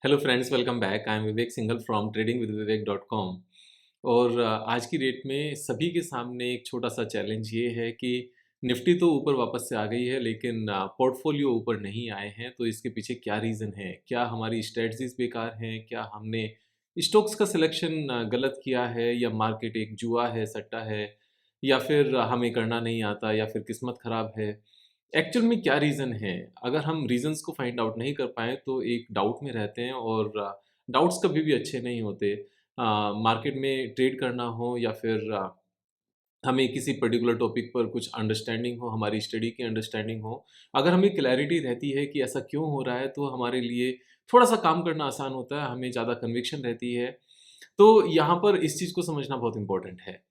Hello friends, welcome back. I am Vivek Singhal from tradingwithvivek.com। और आज की डेट में सभी के सामने एक छोटा सा चैलेंज ये है कि निफ्टी तो ऊपर वापस से आ गई है, लेकिन पोर्टफोलियो ऊपर नहीं आए हैं। तो इसके पीछे क्या रीज़न है? क्या हमारी स्ट्रेटजीज बेकार हैं? क्या हमने स्टॉक्स का सिलेक्शन गलत किया है, या मार्केट एक जुआ है, सट्टा है, या फिर हमें करना नहीं आता, या फिर किस्मत ख़राब है? एक्चुअल में क्या रीज़न है? अगर हम रीज़न्स को फाइंड आउट नहीं कर पाएँ तो एक डाउट में रहते हैं, और डाउट्स कभी भी अच्छे नहीं होते। मार्केट में ट्रेड करना हो, या फिर हमें किसी पर्टिकुलर टॉपिक पर कुछ अंडरस्टैंडिंग हो, हमारी स्टडी की अंडरस्टैंडिंग हो, अगर हमें क्लैरिटी रहती है कि ऐसा क्यों हो रहा है, तो हमारे लिए थोड़ा-सा काम करना आसान होता है, हमें ज़्यादा कन्विक्शन रहती है। तो यहाँ पर इस चीज़ को समझना बहुत इम्पोर्टेंट है।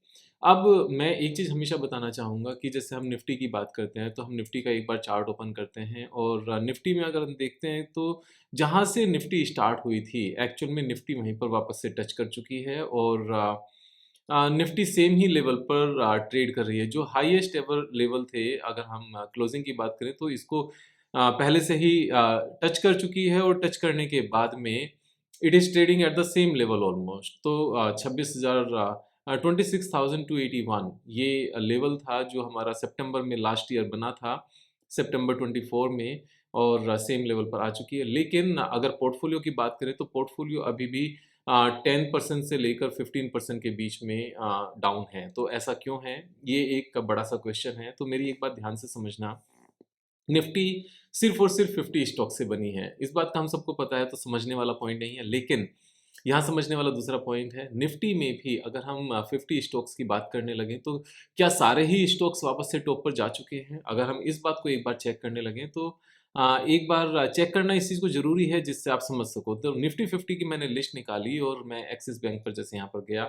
अब मैं एक चीज़ हमेशा बताना चाहूँगा कि जैसे हम निफ्टी की बात करते हैं, तो हम निफ्टी का एक बार चार्ट ओपन करते हैं, और निफ्टी में अगर हम देखते हैं तो जहाँ से निफ्टी स्टार्ट हुई थी, एक्चुअल में निफ्टी वहीं पर वापस से टच कर चुकी है, और निफ्टी सेम ही लेवल पर ट्रेड कर रही है। जो हाईएस्ट एवर लेवल थे, अगर हम क्लोजिंग की बात करें, तो इसको पहले से ही टच कर चुकी है, और टच करने के बाद में it is trading at the same level almost. तो 26,281 ये लेवल था जो हमारा सितंबर में लास्ट ईयर बना था, सितंबर 24 में, और सेम लेवल पर आ चुकी है। लेकिन अगर पोर्टफोलियो की बात करें, तो पोर्टफोलियो अभी भी 10% से लेकर 15% के बीच में डाउन है। तो ऐसा क्यों है? ये एक बड़ा सा क्वेश्चन है। तो मेरी एक बात ध्यान से समझना, निफ्टी सिर्फ़ और सिर्फ़ 50 स्टॉक से बनी है। इस बात का हम सबको पता है, तो समझने वाला पॉइंट नहीं है। लेकिन यहाँ समझने वाला दूसरा पॉइंट है, निफ्टी में भी अगर हम 50 स्टॉक्स की बात करने लगें, तो क्या सारे ही स्टॉक्स वापस से टॉप पर जा चुके हैं? अगर हम इस बात को एक बार चेक करने लगें, तो एक बार चेक करना इस चीज़ को ज़रूरी है, जिससे आप समझ सको। तो निफ्टी 50 की मैंने लिस्ट निकाली, और मैं एक्सिस बैंक पर जैसे यहाँ पर गया,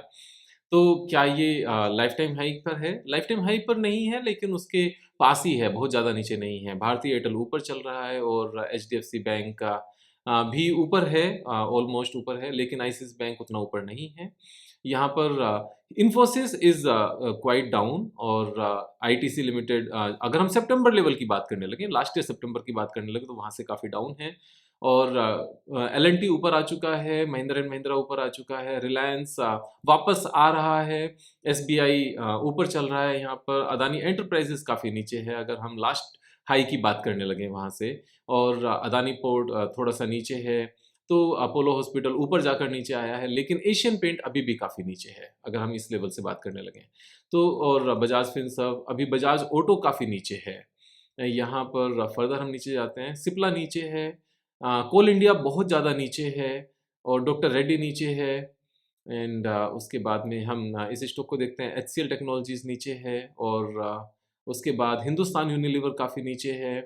तो क्या ये लाइफ टाइम हाई पर है? लाइफ टाइम हाई पर नहीं है, लेकिन उसके पास ही है, बहुत ज़्यादा नीचे नहीं है। भारतीय एयरटेल ऊपर चल रहा है, और एचडीएफसी बैंक का भी ऊपर है, ऑलमोस्ट ऊपर है, लेकिन आईसीआईसी बैंक उतना ऊपर नहीं है। यहाँ पर इन्फोसिस इज़ क्वाइट डाउन, और आईटीसी लिमिटेड, अगर हम सितंबर लेवल की बात करने लगे, लास्ट ईयर सितंबर की बात करने लगे, तो वहाँ से काफ़ी डाउन है। और एल&टी ऊपर आ चुका है, महिंद्रा एंड महिंद्रा ऊपर आ चुका है, रिलायंस वापस आ रहा है, एसबीआई ऊपर चल रहा है यहाँ पर, अदानी एंटरप्राइजेज़ काफ़ी नीचे है, अगर हम लास्ट हाई की बात करने लगे वहाँ से, और अदानी पोर्ट थोड़ा-सा नीचे है, तो अपोलो हॉस्पिटल ऊपर जाकर नीचे आया है, लेकिन एशियन पेंट अभी भी काफ़ी नीचे है, अगर हम इस लेवल से बात करने लगें। तो और बजाज फिनसर्व, अभी बजाज ऑटो काफ़ी नीचे है। यहाँ पर फर्दर हम नीचे जाते हैं, सिप्ला नीचे है, कोल इंडिया बहुत ज़्यादा नीचे है, और डॉक्टर रेड्डी नीचे है, एंड उसके बाद में हम इस स्टॉक को देखते हैं, एचसीएल टेक्नोलॉजीज़ नीचे है, और उसके बाद हिंदुस्तान यूनिलीवर काफ़ी नीचे है,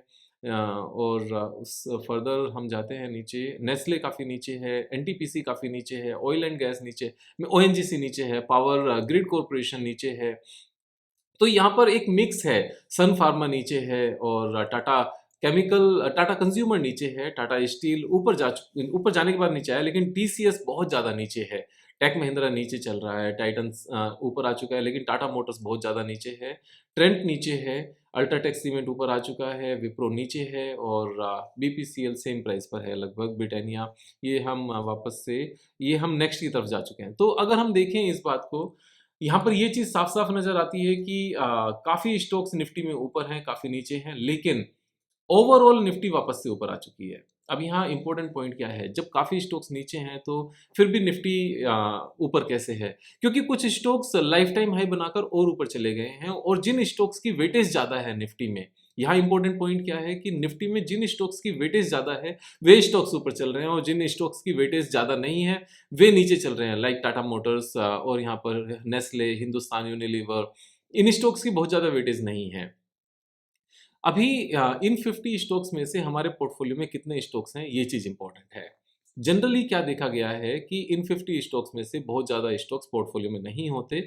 और उस फर्दर हम जाते हैं नीचे, नेस्ले काफ़ी नीचे है, एनटीपीसी काफ़ी नीचे है, ऑयल एंड गैस नीचे में, ओएनजीसी नीचे है, पावर ग्रिड कॉर्पोरेशन नीचे है। तो यहाँ पर एक मिक्स है, सन फार्मा नीचे है, और टाटा केमिकल, टाटा कंज्यूमर नीचे है, टाटा स्टील ऊपर जाने के बाद नीचे आया, लेकिन टीसीएस बहुत ज़्यादा नीचे है, टेक महिंद्रा नीचे चल रहा है, टाइटन्स ऊपर आ चुका है, लेकिन टाटा मोटर्स बहुत ज़्यादा नीचे है, ट्रेंट नीचे है, अल्ट्राटेक सीमेंट ऊपर आ चुका है, विप्रो नीचे है, और बीपीसीएल सेम प्राइस पर है लगभग, ब्रिटानिया, ये हम वापस से, ये हम नेक्स्ट की तरफ जा चुके हैं। तो अगर हम देखें इस बात को, यहाँ पर ये चीज़ साफ-साफ नज़र आती है कि काफ़ी स्टॉक्स निफ्टी में ऊपर हैं, काफ़ी नीचे हैं, लेकिन ओवरऑल निफ्टी वापस से ऊपर आ चुकी है। अब यहाँ इम्पोर्टेंट पॉइंट क्या है, जब काफ़ी स्टॉक्स नीचे हैं, तो फिर भी निफ्टी ऊपर कैसे है? क्योंकि कुछ स्टॉक्स लाइफ टाइम हाई बनाकर और ऊपर चले गए हैं, और जिन स्टॉक्स की वेटेज ज़्यादा है निफ्टी में, यहाँ इम्पोर्टेंट पॉइंट क्या है कि निफ्टी में जिन स्टॉक्स की वेटेज ज़्यादा है, वे स्टॉक्स ऊपर चल रहे हैं, और जिन स्टॉक्स की वेटेज ज़्यादा नहीं है, वे नीचे चल रहे हैं, लाइक टाटा मोटर्स, और यहाँ पर नेस्ले, हिंदुस्तान यूनिलीवर, इन स्टॉक्स की बहुत ज़्यादा वेटेज नहीं है। अभी इन 50 स्टॉक्स में से हमारे पोर्टफोलियो में कितने स्टॉक्स हैं, ये चीज़ इंपॉर्टेंट है। जनरली क्या देखा गया है कि इन 50 स्टॉक्स में से बहुत ज़्यादा स्टॉक्स पोर्टफोलियो में नहीं होते।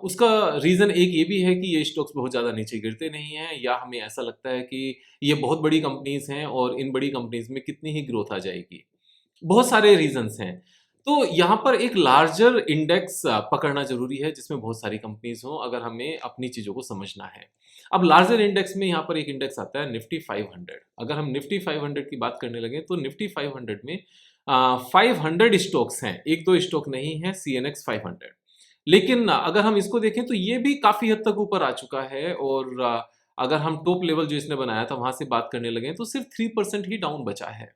उसका रीज़न एक ये भी है कि ये स्टॉक्स बहुत ज़्यादा नीचे गिरते नहीं हैं, या हमें ऐसा लगता है कि ये बहुत बड़ी कंपनीज़ हैं, और इन बड़ी कंपनीज़ में कितनी ही ग्रोथ आ जाएगी। बहुत सारे रीज़न्स हैं। तो यहाँ पर एक लार्जर इंडेक्स पकड़ना ज़रूरी है, जिसमें बहुत सारी कंपनीज़ हों, अगर हमें अपनी चीज़ों को समझना है। अब लार्जर इंडेक्स में यहाँ पर एक इंडेक्स आता है निफ्टी 500। अगर हम निफ्टी 500 की बात करने लगें, तो निफ्टी 500 में 500 स्टॉक्स हैं, एक दो स्टॉक नहीं है CNX 500। लेकिन अगर हम इसको देखें तो ये भी काफी हद तक ऊपर आ चुका है, और अगर हम टॉप लेवल जो इसने बनाया था वहां से बात करने लगे तो सिर्फ 3% ही डाउन बचा है।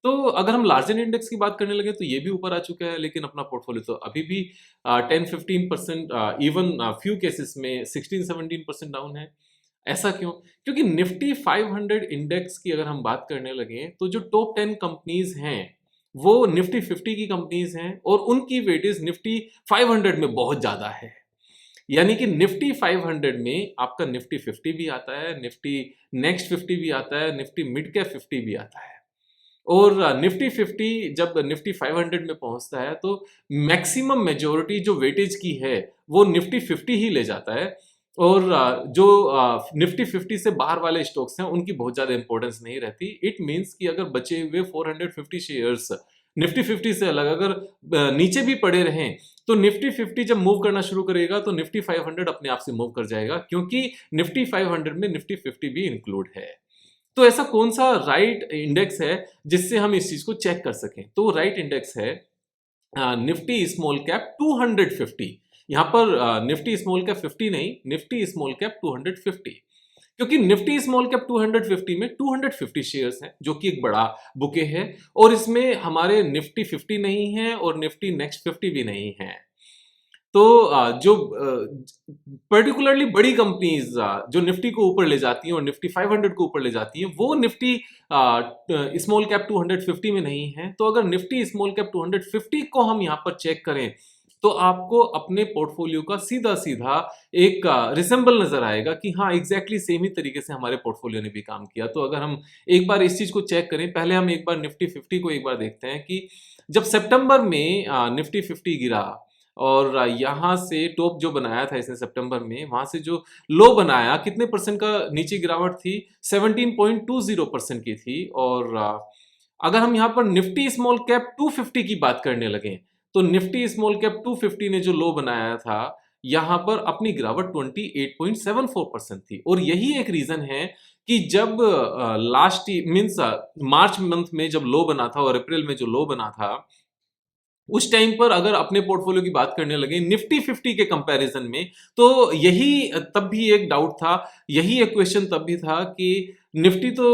तो अगर हम लार्जर इंडेक्स की बात करने लगे तो ये भी ऊपर आ चुका है, लेकिन अपना पोर्टफोलियो तो अभी भी 10-15%, इवन फ्यू केसेस में 16-17% डाउन है। ऐसा क्यों? क्योंकि निफ्टी 500 इंडेक्स की अगर हम बात करने लगे तो जो टॉप 10 कंपनीज हैं वो निफ्टी 50 की कंपनीज हैं, और उनकी वेटेज निफ्टी 500 में बहुत ज्यादा है। यानी कि निफ्टी 500 में आपका निफ्टी 50 भी आता है, निफ्टी नेक्स्ट 50 भी आता है, निफ्टी मिड कैप 50 भी आता है। और निफ्टी 50 जब निफ्टी 500 में पहुंचता है तो मैक्सिमम मेजॉरिटी जो वेटेज की है वो निफ्टी 50 ही ले जाता है, और जो निफ्टी 50 से बाहर वाले स्टॉक्स हैं उनकी बहुत ज्यादा इंपॉर्टेंस नहीं रहती। इट मींस कि अगर बचे हुए 450 शेयर्स निफ्टी 50 से अलग अगर नीचे भी पड़े रहें तो निफ्टी 50 जब मूव करना शुरू करेगा तो निफ्टी 500 अपने आप से मूव कर जाएगा, क्योंकि निफ्टी 500 में निफ्टी 50 भी इंक्लूड है। तो ऐसा कौन सा राइट इंडेक्स है जिससे हम इस चीज को चेक कर सकें? तो राइट इंडेक्स है निफ्टी स्मॉल कैप 250। यहां पर निफ्टी स्मॉल कैप 50 नहीं, निफ्टी स्मॉल कैप 250, क्योंकि निफ्टी स्मॉल कैप 250 में 250 शेयर्स हैं जो कि एक बड़ा बुके है, और इसमें हमारे निफ्टी 50 नहीं है और निफ्टी नेक्स्ट 50 भी नहीं है। तो जो पर्टिकुलरली बड़ी कंपनीज जो निफ्टी को ऊपर ले जाती हैं और निफ्टी 500 को ऊपर ले जाती हैं वो निफ्टी स्मॉल कैप 250 में नहीं है। तो अगर निफ्टी स्मॉल कैप 250 को हम यहाँ पर चेक करें तो आपको अपने पोर्टफोलियो का सीधा सीधा एक रिसेंबल नजर आएगा कि हाँ एग्जैक्टली सेम ही तरीके से हमारे पोर्टफोलियो ने भी काम किया। तो अगर हम एक बार इस चीज को चेक करें, पहले हम एक बार निफ्टी 50 को एक बार देखते हैं कि जब सितंबर में निफ्टी 50 गिरा और यहाँ से टॉप जो बनाया था इसने सितंबर में, वहां से जो लो बनाया कितने परसेंट का नीचे गिरावट थी? 17.20% की थी। और अगर हम यहाँ पर निफ्टी स्मॉल कैप 250 की बात करने लगे तो निफ्टी स्मॉल कैप 250 ने जो लो बनाया था यहाँ पर अपनी गिरावट 28.74% थी। और यही एक रीजन है कि जब लास्ट मीन्स मार्च मंथ में जब लो बना था और अप्रैल में जो लो बना था उस टाइम पर अगर अपने पोर्टफोलियो की बात करने लगे निफ्टी 50 के कंपैरिजन में, तो यही तब भी एक डाउट था, यही एक क्वेश्चन तब भी था कि निफ्टी तो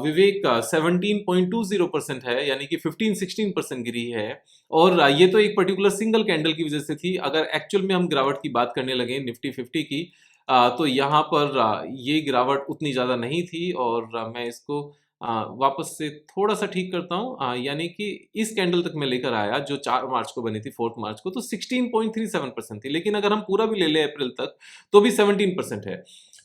विवेक 17.20% है, यानी कि 15-16% गिरी है, और ये तो एक पर्टिकुलर सिंगल कैंडल की वजह से थी। अगर एक्चुअल में हम गिरावट की बात करने लगे निफ्टी 50 की तो यहाँ पर ये गिरावट उतनी ज्यादा नहीं थी। और मैं इसको वापस से थोड़ा सा ठीक करता हूँ, यानी कि इस कैंडल तक मैं लेकर आया जो 4 मार्च को बनी थी, 4 मार्च को, तो 16.37% थी। लेकिन अगर हम पूरा भी ले लें अप्रैल तक तो भी 17% है।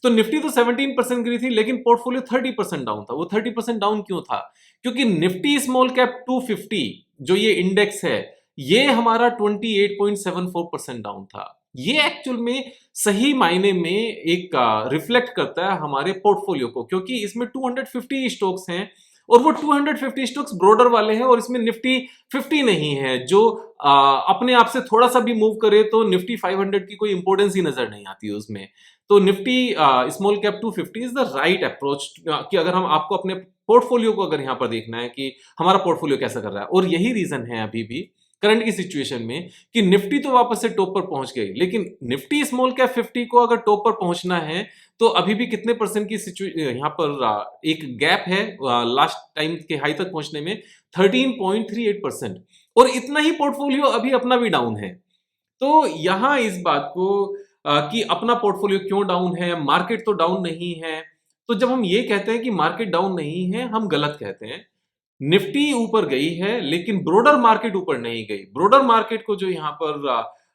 तो निफ्टी तो 17% गिरी थी लेकिन पोर्टफोलियो 30% डाउन था। वो 30% डाउन क्यों था? क्योंकि निफ्टी स्मॉल कैप 250 जो ये इंडेक्स है ये हमारा 28.74% डाउन था। ये एक्चुअल में सही मायने में एक रिफ्लेक्ट करता है हमारे पोर्टफोलियो को, क्योंकि इसमें 250 स्टॉक्स हैं और वो 250 स्टॉक्स ब्रोडर वाले हैं, और इसमें निफ्टी 50 नहीं है जो अपने आप से थोड़ा सा भी मूव करे तो निफ्टी 500 की कोई इंपॉर्टेंस ही नजर नहीं आती है उसमें। तो Nifty small cap 250 is the right approach कि अगर हम आपको अपने पोर्टफोलियो को अगर यहाँ पर देखना है कि हमारा पोर्टफोलियो कैसा कर रहा है। और यही रीजन है अभी भी करंट की सिचुएशन में कि निफ्टी तो वापस से टॉप पर पहुंच गई, लेकिन निफ्टी स्मॉल कैप 50 को अगर टॉप पर पहुंचना है तो अभी भी कितने परसेंट की यहाँ पर एक गैप है लास्ट टाइम के हाई तक पहुंचने में 13.38%, और इतना ही पोर्टफोलियो अभी अपना भी डाउन है। तो यहां इस बात को कि अपना पोर्टफोलियो क्यों डाउन है, मार्केट तो डाउन नहीं है। तो जब हम ये कहते हैं कि मार्केट डाउन नहीं है हम गलत कहते हैं। निफ्टी ऊपर गई है लेकिन ब्रोडर मार्केट ऊपर नहीं गई। ब्रोडर मार्केट को जो यहाँ पर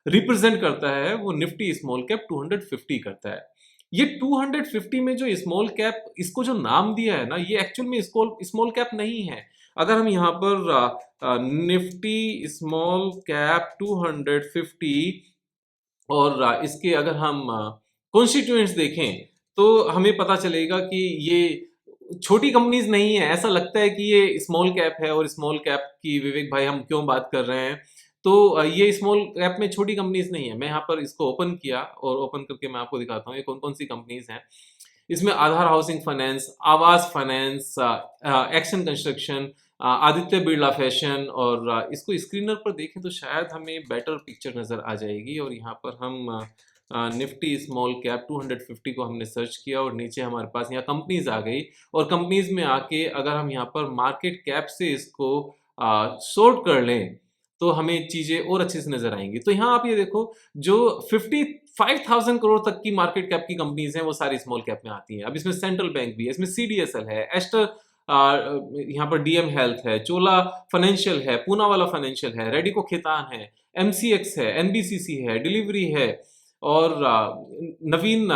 रिप्रेजेंट करता है वो निफ्टी स्मॉल कैप 250 करता है। ये 250 में जो स्मॉल कैप इसको जो नाम दिया है ना, ये एक्चुअल में स्मॉल कैप नहीं है। अगर हम यहाँ पर निफ्टी स्मॉल कैप 250 और इसके अगर हम कॉन्स्टिट्यूएंट्स देखें तो हमें पता चलेगा कि ये छोटी कंपनीज नहीं है। ऐसा लगता है कि ये स्मॉल कैप है, और स्मॉल कैप की विवेक भाई हम क्यों बात कर रहे हैं? तो ये स्मॉल कैप में छोटी कंपनीज नहीं है। मैं यहाँ पर इसको ओपन किया और ओपन करके मैं आपको दिखाता हूँ ये कौन कौन सी कंपनीज हैं। इसमें आधार हाउसिंग फाइनेंस, आवास finance, action construction, Aditya Birla fashion, और इसको स्क्रीनर पर देखें तो शायद हमें बेटर पिक्चर नज़र आ जाएगी। और यहाँ पर हम निफ्टी स्मॉल कैप 250 को हमने सर्च किया और नीचे हमारे पास यहाँ कंपनीज आ गई। और कंपनीज में आके अगर हम यहाँ पर मार्केट कैप से इसको सॉर्ट कर लें तो हमें चीज़ें और अच्छे से नजर आएंगी। तो यहाँ आप ये देखो, जो 55,000 करोड़ तक की मार्केट कैप की कंपनीज हैं वो सारी स्मॉल कैप में आती हैं। अब इसमें सेंट्रल बैंक भी है, इसमें CDSL है, एस्टर, यहाँ पर DM हेल्थ है, चोला फाइनेंशियल है, पूनावाला फाइनेंशियल है, रेडिको खेतान है, MCX है, NBCC है, डिलीवरी है, और नवीन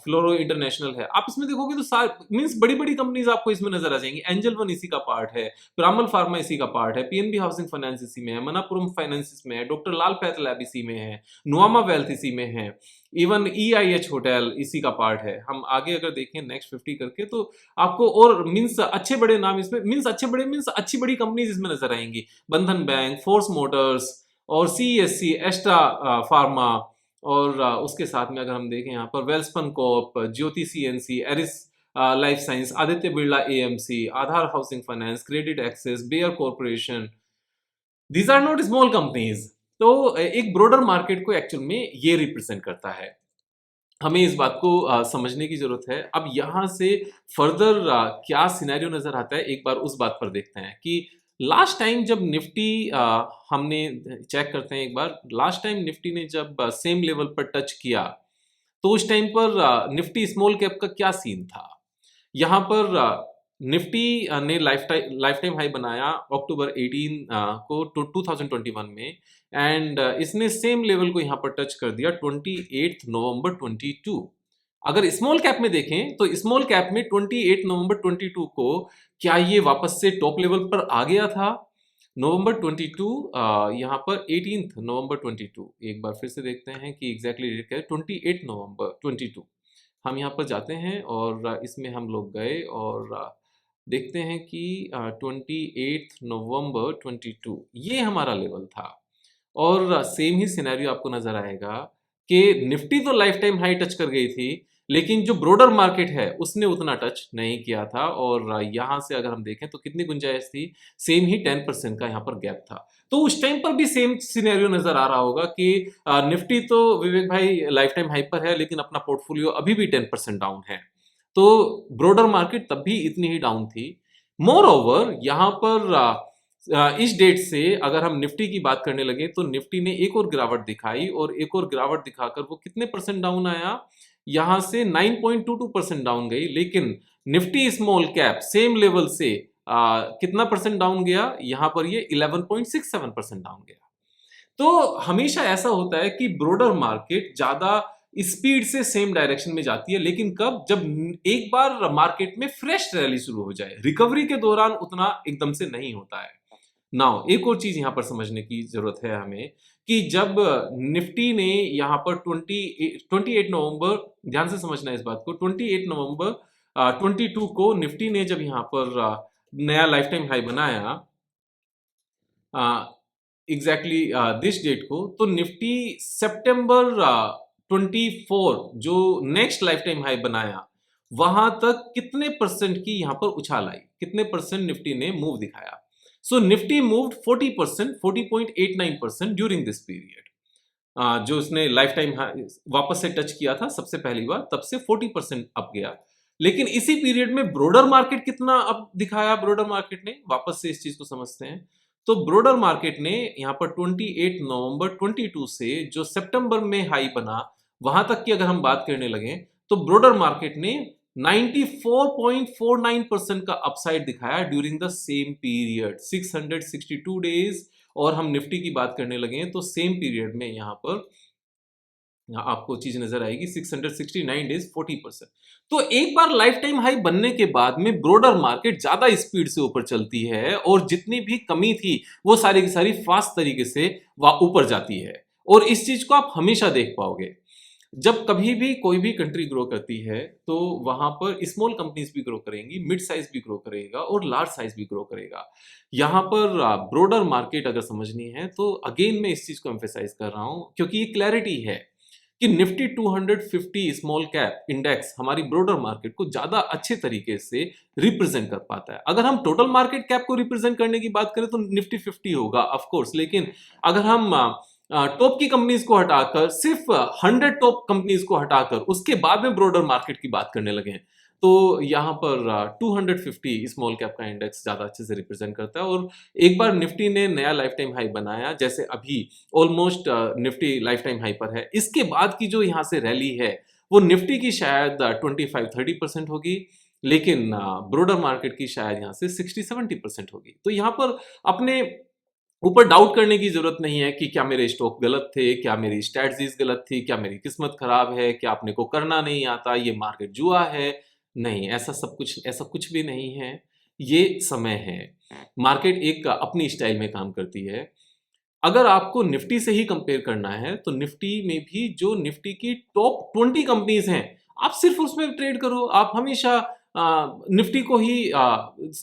फ्लोरो इंटरनेशनल है। आप इसमें देखोगे तो सार मींस बड़ी बड़ी कंपनीज आपको इसमें नजर आ जाएंगी। एंजल वन इसी का पार्ट है, पिरामल फार्मा इसी का पार्ट है, PNB हाउसिंग फाइनेंस इसी में है, मनापुरम फाइनेंस इसमें है, डॉक्टर लाल पैथ लैब इसी में है, नुआमा वेल्थ इसी में है, इवन EIH होटल इसी का पार्ट है। हम आगे अगर देखें नेक्स्ट 50 करके तो आपको और मींस अच्छे बड़े नाम इसमें, मींस अच्छे बड़े मींस अच्छी बड़ी कंपनीज इसमें नजर आएंगी। बंधन बैंक, फोर्स मोटर्स, और CESC, एस्ट्रा फार्मा, और उसके साथ में अगर हम देखें यहाँ पर Welspun Corp, Jyoti CNC, Eris life science, Aditya Birla AMC, Aadhaar housing finance, credit access, Bayer corporation, these are not small companies. तो एक ब्रॉडर मार्केट को एक्चुअल में ये रिप्रेजेंट करता है। हमें इस बात को समझने की जरूरत है। अब यहाँ से फर्दर क्या सिनेरियो नजर आता है, एक बार उस बात पर देखते हैं कि लास्ट टाइम जब निफ्टी हमने चेक करते हैं एक बार, लास्ट टाइम निफ्टी ने जब सेम लेवल पर टच किया तो उस टाइम पर निफ्टी स्मॉल कैप का क्या सीन था। यहाँ पर निफ्टी ने लाइफ टाइम हाई बनाया अक्टूबर 18 को 2021 में, एंड इसने सेम लेवल को यहाँ पर टच कर दिया 28 नवंबर 22। अगर स्मॉल कैप में देखें तो स्मॉल कैप में 28 नवंबर 22 को क्या ये वापस से टॉप लेवल पर आ गया था। नवंबर 22 यहाँ पर 18 नवंबर 22, एक बार फिर से देखते हैं कि एग्जैक्टली डेट क्या है। 28 नवंबर 22 हम यहाँ पर जाते हैं और इसमें हम लोग गए और देखते हैं कि 28 नवंबर 22 ये हमारा लेवल था। और सेम ही सिनेरियो आपको नजर आएगा कि निफ्टी तो लाइफ टाइम हाई टच कर गई थी, लेकिन जो ब्रॉडर मार्केट है उसने उतना टच नहीं किया था। और यहाँ से अगर हम देखें तो कितनी गुंजाइश थी, सेम ही 10% का यहाँ पर गैप था। तो उस टाइम पर भी सेम सिनेरियो नजर आ रहा होगा कि निफ्टी तो विवेक भाई लाइफ टाइम हाई पर है, लेकिन अपना पोर्टफोलियो अभी भी 10% डाउन है। तो ब्रॉडर मार्केट तब भी इतनी ही डाउन थी। मोर ओवर यहाँ पर इस डेट से अगर हम निफ्टी की बात करने लगे तो निफ्टी ने एक और गिरावट दिखाई, और एक और गिरावट दिखाकर वो कितने परसेंट डाउन आया, यहां से 9.22% डाउन गई। लेकिन Nifty small cap same level से कितना परसेंट डाउन गया, यहां पर ये 11.67% डाउन गया। तो हमेशा ऐसा होता है कि ब्रॉडर मार्केट ज्यादा स्पीड से सेम डायरेक्शन में जाती है, लेकिन कब, जब एक बार मार्केट में फ्रेश रैली शुरू हो जाए। रिकवरी के दौरान उतना एकदम से नहीं होता है। नाउ एक और चीज यहां पर समझने की जरूरत है हमें कि जब निफ्टी ने यहां पर 28 नवंबर, ध्यान से समझना है इस बात को, 28 नवंबर 22 को निफ्टी ने जब यहां पर नया लाइफ टाइम हाई बनाया एग्जैक्टली दिस डेट को, तो निफ्टी सितंबर 24 जो नेक्स्ट लाइफ टाइम हाई बनाया वहां तक कितने परसेंट की यहां पर उछाल आई, कितने परसेंट निफ्टी ने मूव दिखाया। So Nifty moved 40%, 40.89% during this period. जो उसने लाइफ टाइम वापस से टच किया था सबसे पहली बार, तब से 40% अप गया। लेकिन इसी पीरियड में ब्रॉडर मार्केट कितना अप दिखाया, ब्रॉडर मार्केट ने, वापस से इस चीज को समझते हैं। तो ब्रॉडर मार्केट ने यहाँ पर 28 नवंबर 22 से जो सितंबर में हाई बना वहां तक की अगर हम बात करने लगे तो ब्रॉडर मार्केट ने 94.49% का अपसाइड दिखाया during the same period, 662 days. और हम निफ्टी की बात करने लगे तो सेम पीरियड में यहां पर आपको चीज नजर आएगी 669 डेज, 40%। तो एक बार लाइफ टाइम हाई बनने के बाद में ब्रॉडर मार्केट ज्यादा स्पीड से ऊपर चलती है, और जितनी भी कमी थी वो सारी की सारी फास्ट तरीके से ऊपर जाती है। और इस चीज को आप हमेशा देख पाओगे जब कभी भी कोई भी कंट्री ग्रो करती है तो वहां पर स्मॉल कंपनीज भी ग्रो करेंगी, मिड साइज भी ग्रो करेगा, और लार्ज साइज भी ग्रो करेगा। यहां पर ब्रॉडर मार्केट अगर समझनी है तो अगेन मैं इस चीज को एम्फेसाइज कर रहा हूं क्योंकि ये क्लैरिटी है कि निफ्टी 250 स्मॉल कैप इंडेक्स हमारी ब्रॉडर मार्केट को ज्यादा अच्छे तरीके से रिप्रेजेंट कर पाता है। अगर हम टोटल मार्केट कैप को रिप्रेजेंट करने की बात करें तो निफ्टी 50 होगा ऑफ कोर्स, लेकिन अगर हम टॉप की कंपनीज को हटाकर सिर्फ 100 टॉप कंपनीज को हटाकर उसके बाद में ब्रॉडर मार्केट की बात करने लगे हैं, तो यहाँ पर 250 स्मॉल कैप का इंडेक्स ज्यादा अच्छे से रिप्रेजेंट करता है। और एक बार निफ्टी ने नया लाइफ टाइम हाई बनाया, जैसे अभी almost Nifty life time high पर है, इसके बाद की जो यहाँ से रैली है वो निफ्टी की शायद 25-30% होगी, लेकिन ब्रॉडर मार्केट की शायद यहाँ से 60-70% होगी। तो यहाँ पर अपने ऊपर डाउट करने की जरूरत नहीं है कि क्या मेरे स्टॉक गलत थे, क्या मेरी स्ट्रैटेजीज गलत थी, क्या मेरी किस्मत खराब है, क्या अपने को करना नहीं आता, ये मार्केट जुआ है। नहीं, ऐसा कुछ भी नहीं है। ये समय है। मार्केट एक अपनी स्टाइल में काम करती है। अगर आपको निफ्टी से ही कंपेयर करना है तो निफ्टी में भी जो निफ्टी की टॉप 20 कंपनीज हैं, आप सिर्फ उसमें ट्रेड करो। आप हमेशा निफ्टी को ही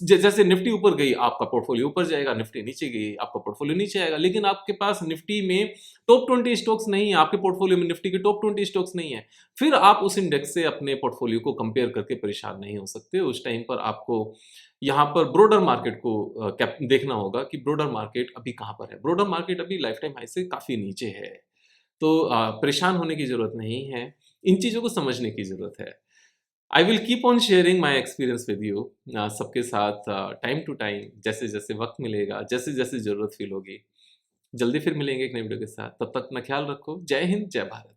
जैसे निफ्टी ऊपर गई आपका पोर्टफोलियो ऊपर जाएगा, निफ्टी नीचे गई आपका पोर्टफोलियो नीचे आएगा। लेकिन आपके पास निफ्टी में टॉप 20 स्टॉक्स नहीं है, आपके पोर्टफोलियो में निफ्टी के टॉप 20 स्टॉक्स नहीं है, फिर आप उस इंडेक्स से अपने पोर्टफोलियो को कंपेयर करके परेशान नहीं हो सकते। उस टाइम पर आपको यहाँ पर ब्रॉडर मार्केट को देखना होगा कि ब्रॉडर मार्केट अभी कहाँ पर है। ब्रॉडर मार्केट अभी लाइफ टाइम हाई से काफी नीचे है, तो परेशान होने की जरूरत नहीं है, इन चीजों को समझने की जरूरत है। I will keep on sharing my experience with you, सबके साथ टाइम टू टाइम, जैसे जैसे वक्त मिलेगा, जैसे जैसे जरूरत फील होगी। जल्दी फिर मिलेंगे एक नई वीडियो के साथ, तब तक अपना ख्याल रखो। जय हिंद, जय भारत।